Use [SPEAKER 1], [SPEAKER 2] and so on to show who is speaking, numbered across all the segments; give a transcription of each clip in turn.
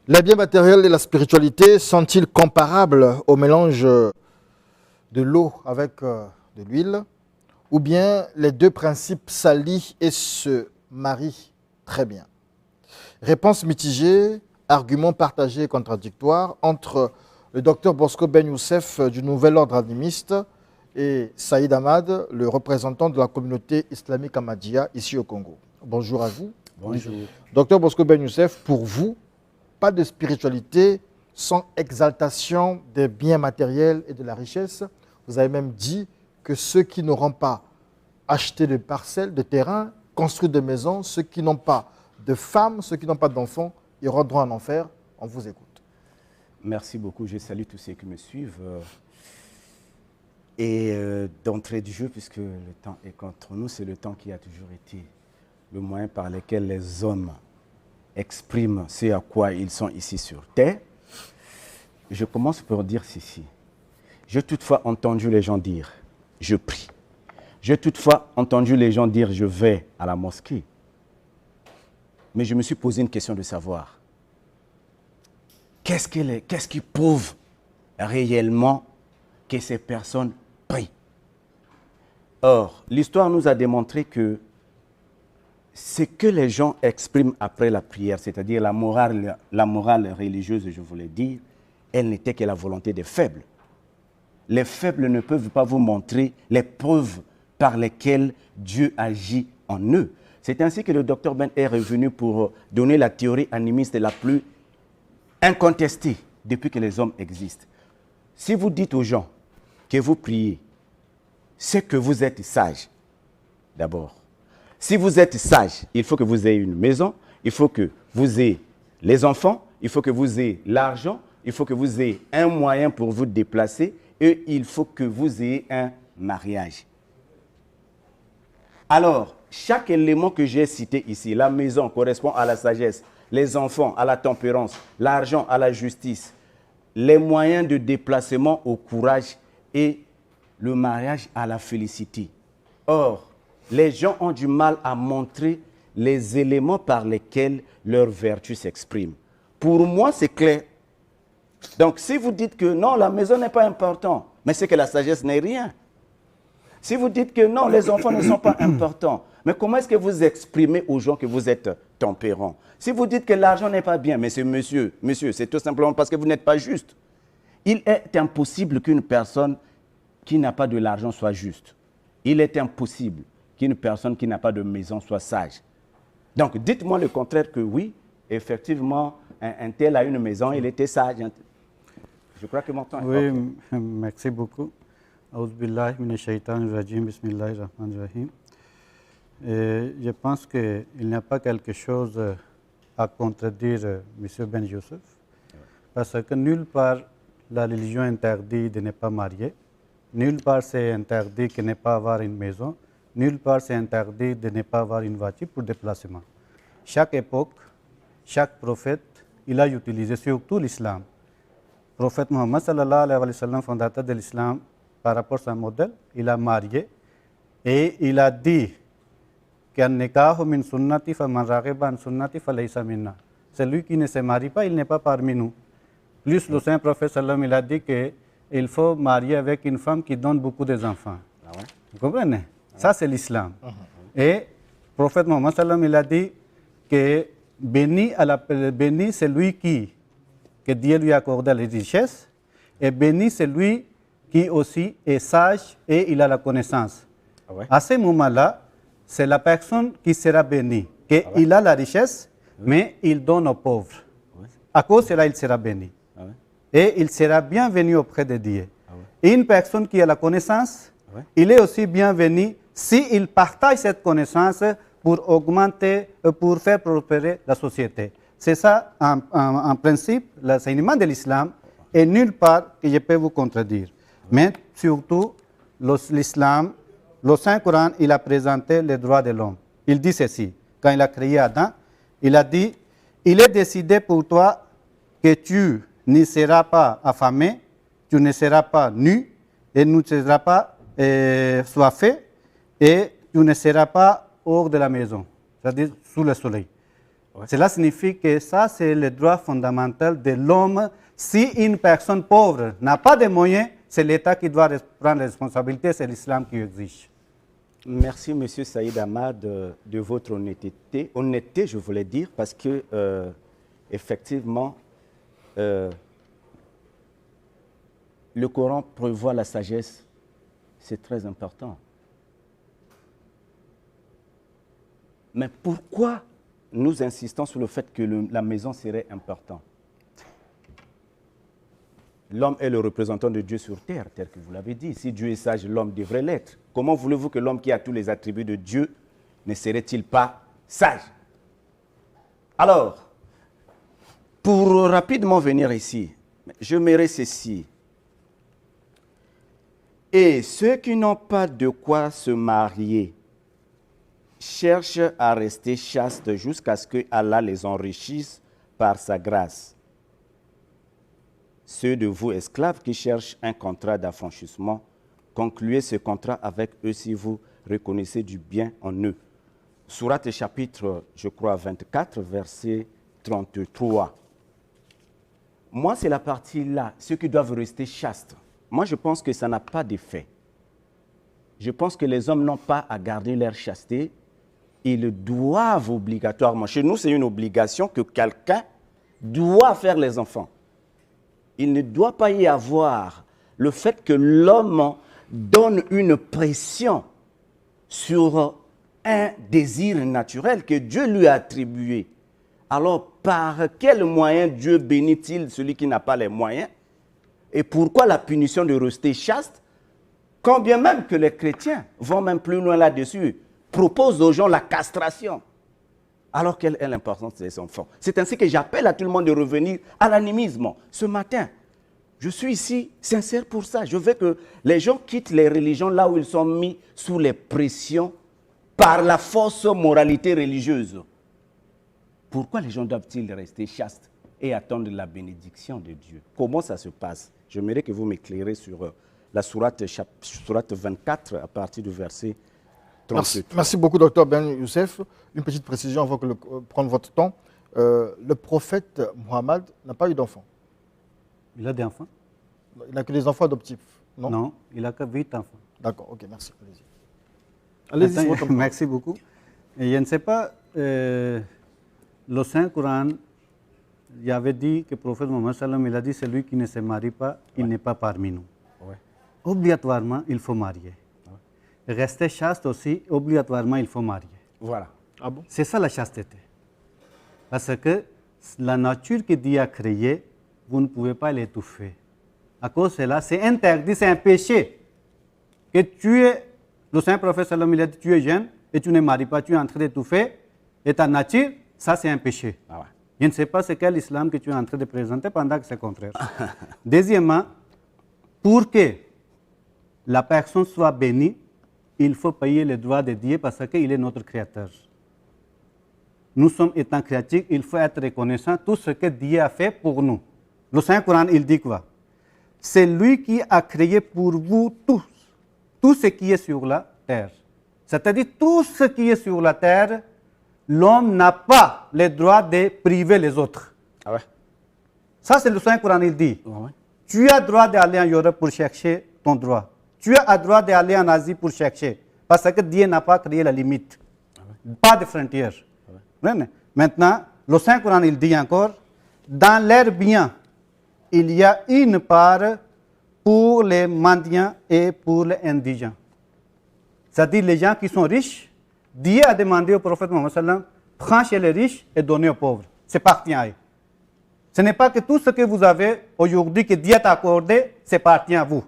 [SPEAKER 1] Les biens matériels et la spiritualité sont-ils comparables au mélange de l'eau avec de l'huile? Ou bien les deux principes s'allient et se marient très bien? Réponse mitigée, arguments partagés et contradictoires entre le docteur Bosco Ben Youssef du Nouvel Ordre animiste et Saïd Ahmad, le représentant de la communauté islamique Ahmadiyya ici au Congo. Bonjour à vous.
[SPEAKER 2] Bonjour.
[SPEAKER 1] Docteur Bosco Ben Youssef, pour vous, pas de spiritualité sans exaltation des biens matériels et de la richesse. Vous avez même dit que ceux qui n'auront pas acheté de parcelles, de terrains, construit de maisons, ceux qui n'ont pas de femmes, ceux qui n'ont pas d'enfants, iront droit en enfer. On vous écoute.
[SPEAKER 2] Merci beaucoup. Je salue tous ceux qui me suivent. Et d'entrée du jeu, puisque le temps est contre nous, c'est le temps qui a toujours été le moyen par lequel les hommes expriment ce à quoi ils sont ici sur Terre. Je commence par dire ceci. J'ai toutefois entendu les gens dire « je prie ». J'ai toutefois entendu les gens dire « je vais à la mosquée ». Mais je me suis posé une question de savoir qu'est-ce qui prouve réellement que ces personnes prient. Or, l'histoire nous a démontré que ce que les gens expriment après la prière, c'est-à-dire la morale religieuse, je voulais dire, elle n'était que la volonté des faibles. Les faibles ne peuvent pas vous montrer les preuves par lesquelles Dieu agit en eux. C'est ainsi que le docteur Ben est revenu pour donner la théorie animiste la plus incontestée depuis que les hommes existent. Si vous dites aux gens que vous priez, c'est que vous êtes sage, d'abord. Si vous êtes sage, il faut que vous ayez une maison, il faut que vous ayez les enfants, il faut que vous ayez l'argent, il faut que vous ayez un moyen pour vous déplacer et il faut que vous ayez un mariage. Alors, chaque élément que j'ai cité ici, la maison correspond à la sagesse, les enfants à la tempérance, l'argent à la justice, les moyens de déplacement au courage et le mariage à la félicité. Or, les gens ont du mal à montrer les éléments par lesquels leur vertu s'exprime. Pour moi, c'est clair. Donc, si vous dites que non, la maison n'est pas importante, mais c'est que la sagesse n'est rien. Si vous dites que non, les enfants ne sont pas importants, mais comment est-ce que vous exprimez aux gens que vous êtes tempérant? Si vous dites que l'argent n'est pas bien, mais c'est monsieur, c'est tout simplement parce que vous n'êtes pas juste. Il est impossible qu'une personne qui n'a pas de l'argent soit juste. Il est impossible qu'une personne qui n'a pas de maison soit sage. Donc, dites-moi le contraire que oui, effectivement, un tel a une maison, il était sage. Je crois que mon temps est
[SPEAKER 3] Oui,
[SPEAKER 2] okay.
[SPEAKER 3] merci beaucoup. Aouzbillahi minash shaitanir rajim, bismillahir rahmanir rahim. Je pense qu'il n'y a pas quelque chose à contredire M. Ben Youssef, parce que nulle part la religion interdit de ne pas marier, nulle part c'est interdit de ne pas avoir une maison, nulle part c'est interdit de ne pas avoir une voiture pour déplacement. Chaque époque, chaque prophète, il a utilisé surtout l'islam. Le prophète Mohammed sallallahu alayhi wa sallam, fondateur de l'islam, par rapport à son modèle, il a marié et il a dit celui qui ne se marie pas, il n'est pas parmi nous. Plus le Saint Prophète sallam, il a dit qu'il faut marier avec une femme qui donne beaucoup d'enfants.
[SPEAKER 2] Ah ouais?
[SPEAKER 3] Vous comprenez? Ça, c'est l'islam. Et le prophète Mohammed sallam, il a dit que béni celui que Dieu lui a accordé les richesses, et béni celui qui aussi est sage et il a la connaissance.
[SPEAKER 2] Ah ouais?
[SPEAKER 3] À ce moment-là, c'est la personne qui sera bénie, qu'il a la richesse, mais il donne aux pauvres.
[SPEAKER 2] Ouais.
[SPEAKER 3] À cause de cela, il sera béni.
[SPEAKER 2] Ah ouais?
[SPEAKER 3] Et il sera bienvenu auprès de Dieu.
[SPEAKER 2] Ah ouais?
[SPEAKER 3] Et une personne qui a la connaissance,
[SPEAKER 2] Ouais.
[SPEAKER 3] il est aussi bienvenu s'il partage cette connaissance pour augmenter, pour faire prospérer la société. C'est ça, en principe, l'enseignement de l'islam, et nulle part que je peux vous contredire. Mais surtout, l'islam, le Saint-Coran, il a présenté les droits de l'homme. Il dit ceci, quand il a créé Adam, il a dit, il est décidé pour toi que tu ne seras pas affamé, tu ne seras pas nu, et tu ne seras pas soifé, et tu ne seras pas hors de la maison, c'est-à-dire sous le soleil.
[SPEAKER 2] Ouais.
[SPEAKER 3] Cela signifie que ça, c'est le droit fondamental de l'homme. Si une personne pauvre n'a pas de moyens, c'est l'État qui doit prendre les responsabilités, c'est l'islam qui exige.
[SPEAKER 2] Merci, M. Saïd Ahmad, de votre honnêteté. Honnêteté, je voulais dire, parce que, effectivement, le Coran prévoit la sagesse. C'est très important. Mais pourquoi nous insistons sur le fait que la maison serait importante? L'homme est le représentant de Dieu sur terre, tel que vous l'avez dit. Si Dieu est sage, l'homme devrait l'être. Comment voulez-vous que l'homme qui a tous les attributs de Dieu ne serait-il pas sage? Alors, pour rapidement venir ici, je mets ceci. Et ceux qui n'ont pas de quoi se marier cherchent à rester chastes jusqu'à ce que Allah les enrichisse par sa grâce. Ceux de vous esclaves qui cherchent un contrat d'affranchissement, concluez ce contrat avec eux si vous reconnaissez du bien en eux. Sourate chapitre, je crois, 24, verset 33. Moi, c'est la partie là, ceux qui doivent rester chastes. Moi, je pense que ça n'a pas d'effet. Je pense que les hommes n'ont pas à garder leur chasteté. Ils doivent obligatoirement. Chez nous, c'est une obligation que quelqu'un doit faire les enfants. Il ne doit pas y avoir le fait que l'homme donne une pression sur un désir naturel que Dieu lui a attribué. Alors, par quel moyen Dieu bénit-il celui qui n'a pas les moyens? Et pourquoi la punition de rester chaste? Quand bien même que les chrétiens vont même plus loin là-dessus, proposent aux gens la castration. Alors quelle est l'importance des enfants? C'est ainsi que j'appelle à tout le monde de revenir à l'animisme. Ce matin, je suis ici sincère pour ça. Je veux que les gens quittent les religions là où ils sont mis sous les pressions par la fausse moralité religieuse. Pourquoi les gens doivent-ils rester chastes et attendre la bénédiction de Dieu? Comment ça se passe? J'aimerais que vous m'éclairez sur la sourate 24 à partir du verset 33.
[SPEAKER 1] Merci beaucoup, Dr Ben Youssef. Une petite précision avant de prendre votre temps. Le prophète Mohammed n'a pas eu d'enfant.
[SPEAKER 3] Il a des enfants?
[SPEAKER 1] Il n'a que des enfants adoptifs, non?
[SPEAKER 3] Non, il n'a que 8 enfants.
[SPEAKER 1] D'accord, ok, merci. Allez-y. Allez-y,
[SPEAKER 3] merci beaucoup. Et je ne sais pas, le Saint-Coran, il avait dit que le prophète Mohammed sallam, il a dit celui qui ne se marie pas, il n'est pas parmi nous.
[SPEAKER 2] Ouais.
[SPEAKER 3] Obligatoirement, il faut marier. Ouais. Rester chaste aussi, obligatoirement, il faut marier.
[SPEAKER 2] Voilà.
[SPEAKER 1] Ah bon?
[SPEAKER 3] C'est ça la chasteté. Parce que la nature que Dieu a créée, vous ne pouvez pas l'étouffer. À cause de cela, c'est interdit, c'est un péché. Que tu es, le Saint Prophète sallam, il a dit, tu es jeune et tu ne maries pas, tu es en train d'étouffer, et ta nature, ça c'est un péché.
[SPEAKER 2] Ah ouais.
[SPEAKER 3] Je ne sais pas c'est quel islam que tu es en train de présenter pendant que c'est contraire. Deuxièmement, pour que la personne soit bénie, il faut payer le droit de Dieu parce qu'il est notre créateur. Nous sommes étant créatifs, il faut être reconnaissant de tout ce que Dieu a fait pour nous. Le Saint-Coran, il dit quoi? C'est lui qui a créé pour vous tous, tout ce qui est sur la terre. C'est-à-dire tout ce qui est sur la terre, l'homme n'a pas le droit de priver les autres.
[SPEAKER 2] Ah ouais.
[SPEAKER 3] Ça, c'est le Saint-Coran, il dit.
[SPEAKER 2] Ah ouais.
[SPEAKER 3] Tu as le droit d'aller en Europe pour chercher ton droit. Tu as le droit d'aller en Asie pour chercher. Parce que Dieu n'a pas créé la limite. Ah ouais. Pas de frontières. Ah ouais. Maintenant, le Saint-Coran, il dit encore, dans l'air bien, il y a une part pour les mendiants et pour les indigents. C'est-à-dire les gens qui sont riches, Dieu a demandé au prophète Mohammed sallam, prends chez les riches et donnez aux pauvres. C'est parti à eux. Ce n'est pas que tout ce que vous avez aujourd'hui que Dieu t'a accordé, c'est parti à vous.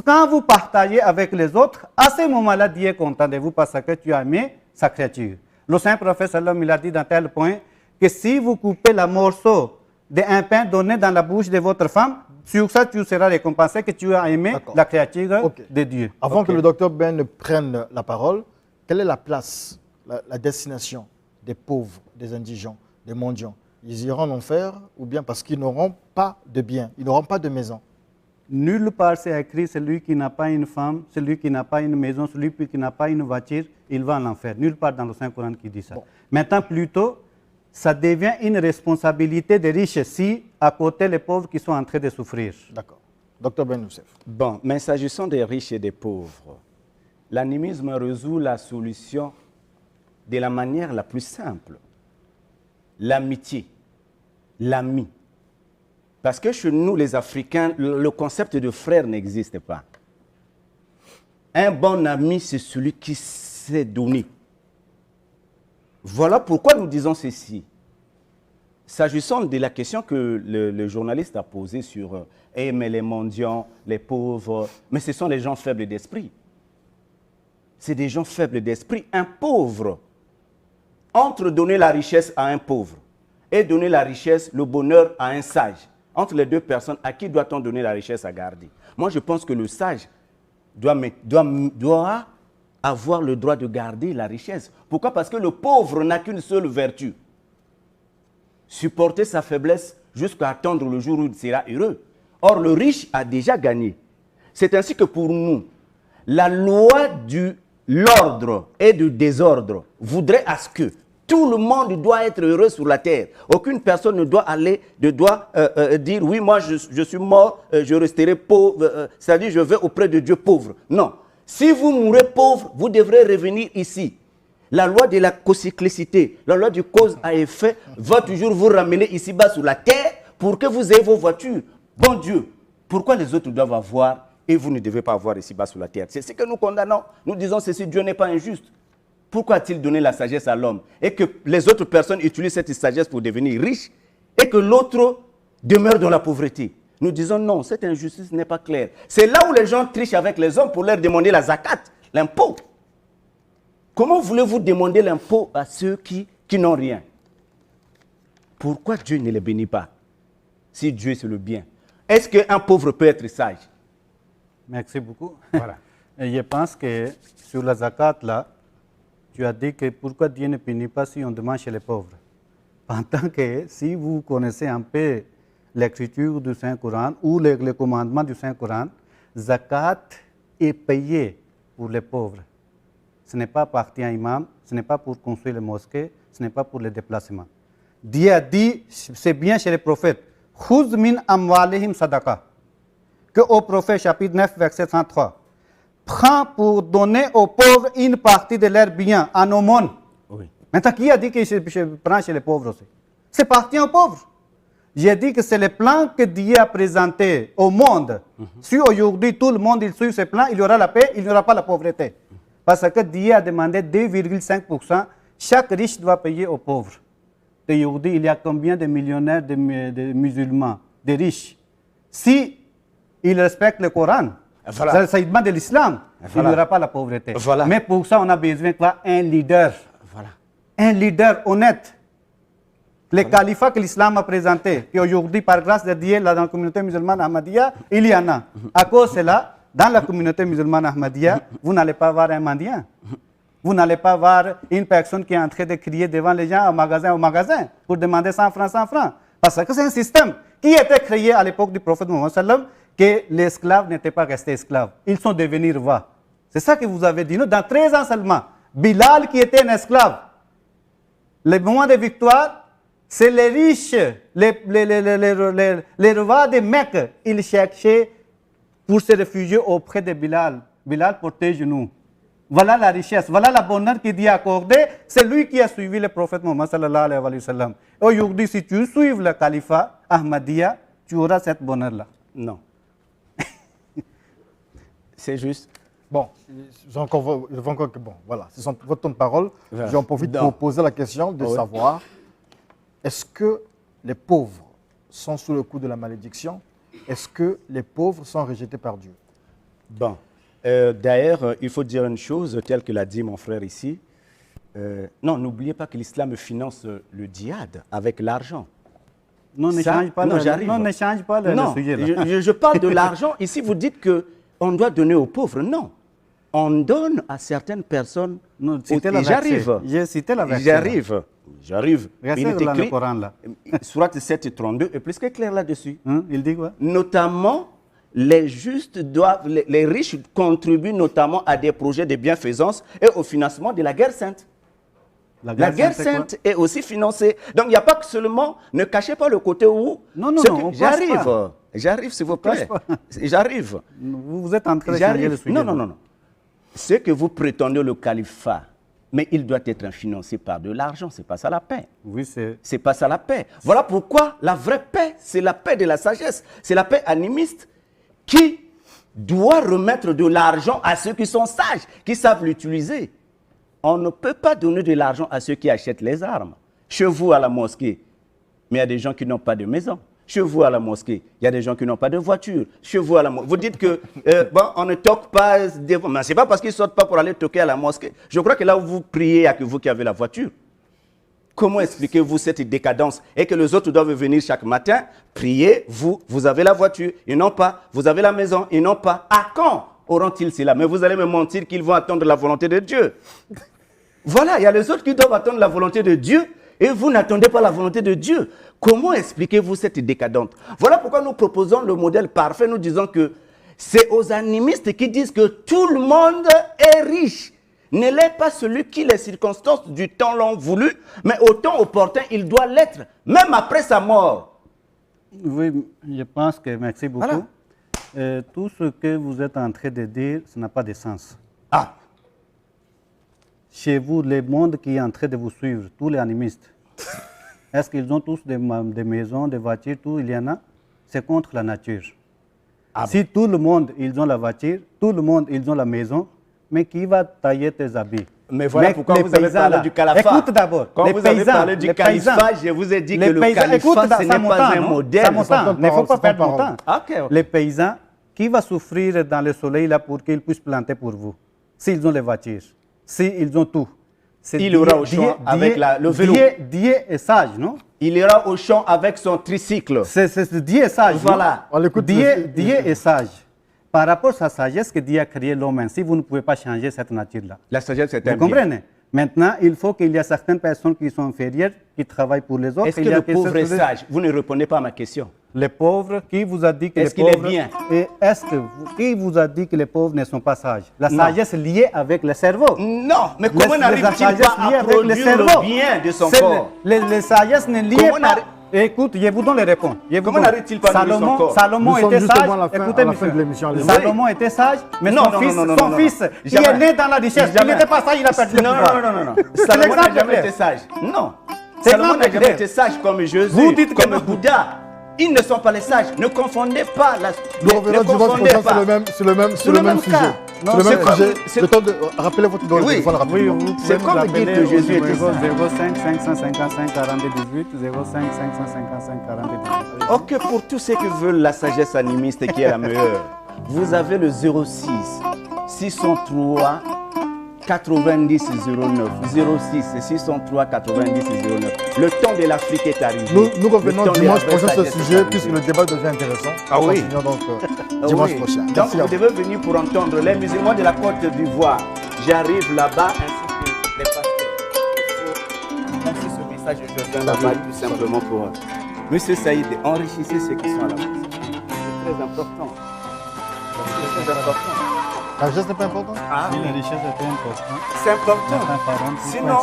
[SPEAKER 3] Quand vous partagez avec les autres, à ce moment-là, Dieu est content de vous parce que tu as aimé sa créature. Le Saint Prophète sallam, il a dit dans tel point que si vous coupez le morceau d'un pain donné dans la bouche de votre femme, sur ça, tu seras récompensé que tu as aimé la créature de Dieu.
[SPEAKER 1] Avant que le docteur Ben ne prenne la parole, quelle est la place, la destination des pauvres, des indigents, des mendiants? Ils iront en enfer ou bien parce qu'ils n'auront pas de biens, ils n'auront pas de maison?
[SPEAKER 3] Nulle part c'est écrit celui qui n'a pas une femme, celui qui n'a pas une maison, celui qui n'a pas une voiture, il va en enfer. Nulle part dans le Saint-Coran qui dit ça. Bon. Maintenant, plutôt, ça devient une responsabilité des riches si, à côté, les pauvres qui sont en train de souffrir.
[SPEAKER 1] D'accord. Docteur Ben Youssef.
[SPEAKER 2] Bon, mais s'agissant des riches et des pauvres, l'animisme résout la solution de la manière la plus simple. L'amitié, l'ami. Parce que chez nous, les Africains, le concept de frère n'existe pas. Un bon ami, c'est celui qui sait donner. Voilà pourquoi nous disons ceci. S'agissant de la question que le journaliste a posée sur mais les mendiants, les pauvres, mais ce sont des gens faibles d'esprit. C'est des gens faibles d'esprit. Un pauvre, entre donner la richesse à un pauvre et donner la richesse, le bonheur à un sage, entre les deux personnes, à qui doit-on donner la richesse à garder? Moi, je pense que le sage doit avoir le droit de garder la richesse. Pourquoi? Parce que le pauvre n'a qu'une seule vertu. Supporter sa faiblesse jusqu'à attendre le jour où il sera heureux. Or, le riche a déjà gagné. C'est ainsi que pour nous, la loi de l'ordre et du désordre voudrait à ce que tout le monde doit être heureux sur la terre. Aucune personne ne doit dire, oui, moi je suis mort, je resterai pauvre, c'est-à-dire je vais auprès de Dieu pauvre. Non. Si vous mourrez pauvre, vous devrez revenir ici. La loi de la cocyclicité, la loi du cause à effet va toujours vous ramener ici-bas sur la terre pour que vous ayez vos voitures. Bon Dieu, pourquoi les autres doivent avoir et vous ne devez pas avoir ici-bas sur la terre? C'est ce que nous condamnons. Nous disons ceci, Dieu n'est pas injuste. Pourquoi a-t-il donné la sagesse à l'homme et que les autres personnes utilisent cette sagesse pour devenir riches et que l'autre demeure dans la pauvreté? Nous disons non, cette injustice n'est pas claire. C'est là où les gens trichent avec les hommes pour leur demander la zakat, l'impôt. Comment voulez-vous demander l'impôt à ceux qui n'ont rien? Pourquoi Dieu ne les bénit pas? Si Dieu c'est le bien. Est-ce qu'un pauvre peut être sage?
[SPEAKER 3] Merci beaucoup.
[SPEAKER 2] Voilà.
[SPEAKER 3] Et je pense que sur la zakat, là, tu as dit que pourquoi Dieu ne punit pas si on demande chez les pauvres? Pendant que si vous connaissez un peu l'écriture du Saint-Coran ou les commandements du Saint-Coran, zakat est payé pour les pauvres. Ce n'est pas parti à imam, ce n'est pas pour construire les mosquées, ce n'est pas pour les déplacements. Dieu a dit, c'est bien chez les prophètes, Khuz min amwalihim sadaqa, que au prophète chapitre 9 verset 103, prends pour donner aux pauvres une partie de leurs biens en aumône.
[SPEAKER 2] Oui.
[SPEAKER 3] Maintenant, qui a dit que je prends chez les pauvres aussi? C'est parti aux pauvres. J'ai dit que c'est le plan que Dieu a présenté au monde. Si aujourd'hui tout le monde il suit ce plan, il y aura la paix, il n'y aura pas la pauvreté. Parce que Dieu a demandé 2,5%, chaque riche doit payer aux pauvres. Et aujourd'hui, il y a combien de millionnaires de musulmans, de riches? Si ils respectent le Coran,
[SPEAKER 2] voilà.
[SPEAKER 3] ça demande de l'islam, il n'y aura pas la pauvreté. Voilà. Mais pour ça, on a besoin d'un leader. Voilà. Un leader honnête. Le califat que l'islam a présenté, et aujourd'hui, par grâce de Dieu, là, dans la communauté musulmane Ahmadiyya, il y en a. À cause de cela, dans la communauté musulmane Ahmadiyya, vous n'allez pas voir un mendiant. Vous n'allez pas voir une personne qui est en train de crier devant les gens au magasin, pour demander 100 francs, 100 francs. Parce que c'est un système qui était créé à l'époque du prophète Mohammed sallam, que les esclaves n'étaient pas restés esclaves. Ils sont devenus rois. C'est ça que vous avez dit. Nous, dans 13 ans seulement, Bilal qui était un esclave, le moment de victoire, c'est les riches, les rois de Mecque, ils cherchaient pour se réfugier auprès de Bilal. Bilal, protège-nous. Voilà la richesse, voilà la bonheur qu'il Dieu a accordé. C'est lui qui a suivi le prophète Mohammed sallallahu alayhi wa sallam. Aujourd'hui, si tu suis le califat Ahmadiyya, tu auras cette bonheur-là.
[SPEAKER 2] Non. C'est juste.
[SPEAKER 1] Bon, bon, voilà, c'est votre temps de parole. Voilà. J'en profite pour poser la question de savoir, est-ce que les pauvres sont sous le coup de la malédiction? Est-ce que les pauvres sont rejetés par Dieu?
[SPEAKER 2] Bon. D'ailleurs, il faut dire une chose, telle que l'a dit mon frère ici. Non, n'oubliez pas que l'islam finance le djihad avec l'argent.
[SPEAKER 3] Non, n'échange pas, le sujet. Là.
[SPEAKER 2] Je parle de l'argent. Ici, vous dites qu'on doit donner aux pauvres. Non. On donne à certaines personnes.
[SPEAKER 3] Non, j'arrive. J'ai cité la verset.
[SPEAKER 2] J'arrive.
[SPEAKER 3] Regardez dans le Coran là.
[SPEAKER 2] Surat 7 et 32 est plus que clair là-dessus.
[SPEAKER 3] Il dit quoi?
[SPEAKER 2] Notamment, les justes doivent, les riches contribuent notamment à des projets de bienfaisance et au financement de la guerre sainte. La guerre sainte est aussi financée. Donc il n'y a pas que seulement, ne cachez pas le côté où...
[SPEAKER 3] Non, non, non,
[SPEAKER 2] J'arrive, s'il vous plaît. J'arrive.
[SPEAKER 3] Vous êtes en train de changer le sujet.
[SPEAKER 2] Non, non, non, non. Ce que vous prétendez le califat, mais il doit être financé par de l'argent, c'est pas ça la paix.
[SPEAKER 3] Oui,
[SPEAKER 2] c'est pas ça la paix. Voilà pourquoi la vraie paix, c'est la paix de la sagesse. C'est la paix animiste qui doit remettre de l'argent à ceux qui sont sages, qui savent l'utiliser. On ne peut pas donner de l'argent à ceux qui achètent les armes. Chez vous à la mosquée, mais il y a des gens qui n'ont pas de maison. Chez vous à la mosquée, il y a des gens qui n'ont pas de voiture. Chez vous à la mosquée, vous dites que bon, on ne toque pas, mais ce n'est pas parce qu'ils ne sortent pas pour aller toquer à la mosquée. Je crois que là où vous priez, il n'y a que vous qui avez la voiture. Comment expliquez-vous cette décadence et que les autres doivent venir chaque matin, prier, vous avez la voiture, ils n'ont pas, vous avez la maison, ils n'ont pas. À quand auront-ils cela? Mais vous allez me mentir qu'ils vont attendre la volonté de Dieu. Voilà, il y a les autres qui doivent attendre la volonté de Dieu et vous n'attendez pas la volonté de Dieu. Comment expliquez-vous cette décadence? Voilà pourquoi nous proposons le modèle parfait. Nous disons que c'est aux animistes qui disent que tout le monde est riche. Ne l'est pas celui qui les circonstances du temps l'ont voulu, mais au temps opportun, il doit l'être, même après sa mort.
[SPEAKER 3] Oui, je pense que, merci beaucoup. Voilà. Tout ce que vous êtes en train de dire, ça n'a pas de sens.
[SPEAKER 2] Ah.
[SPEAKER 3] Chez vous, le monde qui est en train de vous suivre, tous les animistes, est-ce qu'ils ont tous des maisons, des voitures, tout, il y en a? C'est contre la nature. Ah. Si tout le monde, ils ont la voiture, tout le monde, ils ont la maison, mais qui va tailler tes habits?
[SPEAKER 2] Mais voilà pourquoi vous avez parlé du califat.
[SPEAKER 3] Écoute d'abord.
[SPEAKER 2] Quand vous avez parlé du califat, je vous ai dit que le califat, ce n'est pas un modèle.
[SPEAKER 3] Il ne faut pas perdre mon temps. Les paysans, qui va souffrir dans le soleil là pour qu'ils puissent planter pour vous? S'ils ont les voitures, s'ils ont tout.
[SPEAKER 2] Il ira au champ avec le vélo.
[SPEAKER 3] Dieu est sage, non?
[SPEAKER 2] Il ira au champ avec son tricycle.
[SPEAKER 3] Dieu est sage.
[SPEAKER 2] Voilà.
[SPEAKER 3] Dieu est sage. Par rapport à sa sagesse que Dieu a créé l'homme, si vous ne pouvez pas changer cette nature-là.
[SPEAKER 2] La sagesse, c'est un bien.
[SPEAKER 3] Vous comprenez? Maintenant, il faut qu'il y ait certaines personnes qui sont inférieures, qui travaillent pour les autres.
[SPEAKER 2] Est-ce que le pauvre est sage? Vous ne répondez pas à ma question.
[SPEAKER 3] Les pauvres, qui vous a dit que les pauvres...
[SPEAKER 2] Est-ce qu'il est bien?
[SPEAKER 3] Et qui vous a dit que les pauvres ne sont pas sages? La sagesse est liée avec le cerveau.
[SPEAKER 2] Non, mais comment n'arrive-t-il pas à produire le bien de son corps?
[SPEAKER 3] Les sagesses ne lient pas... Écoute, je vous donne les réponses.
[SPEAKER 2] Comment n'arrive-t-il pas à son corps?
[SPEAKER 3] Salomon était sage. Écoutez, monsieur. Salomon était sage, mais son fils, qui est né dans la richesse, il n'était pas sage, il a perdu le pouvoir.
[SPEAKER 2] Non. Salomon n'a jamais été sage. Non. Salomon n'a jamais été sage comme Jésus, comme Bouddha. Ils ne sont pas les sages. Ne confondez pas.
[SPEAKER 1] Nous revenons dimanche prochain sur le même sujet.
[SPEAKER 2] Non,
[SPEAKER 1] c'est le même sujet. Le temps de rappeler votre numéro de téléphone rapidement.
[SPEAKER 3] Oui,
[SPEAKER 2] c'est comme dire que Jésus était sage.
[SPEAKER 3] 05 555 42 18, 05 555 42 18.
[SPEAKER 2] Ok, pour tous ceux qui veulent la sagesse animiste qui est la meilleure, vous avez le 06 603 90 09 06 603 90 09. Le temps de l'Afrique est arrivé.
[SPEAKER 1] Nous revenons dimanche prochain sur ce sujet puisque le débat devient intéressant.
[SPEAKER 2] Ah oui.
[SPEAKER 1] Donc dimanche prochain.
[SPEAKER 2] Donc vous devez venir pour entendre les musulmans de la Côte d'Ivoire. J'arrive là-bas ainsi que les pasteurs. Merci ce message, je viens là-bas tout simplement pour Monsieur Saïd, enrichissez ceux qui sont là-bas. C'est très important. C'est très important.
[SPEAKER 1] La richesse n'est pas importante?
[SPEAKER 3] Si la richesse était importante,
[SPEAKER 2] c'est important. Sinon,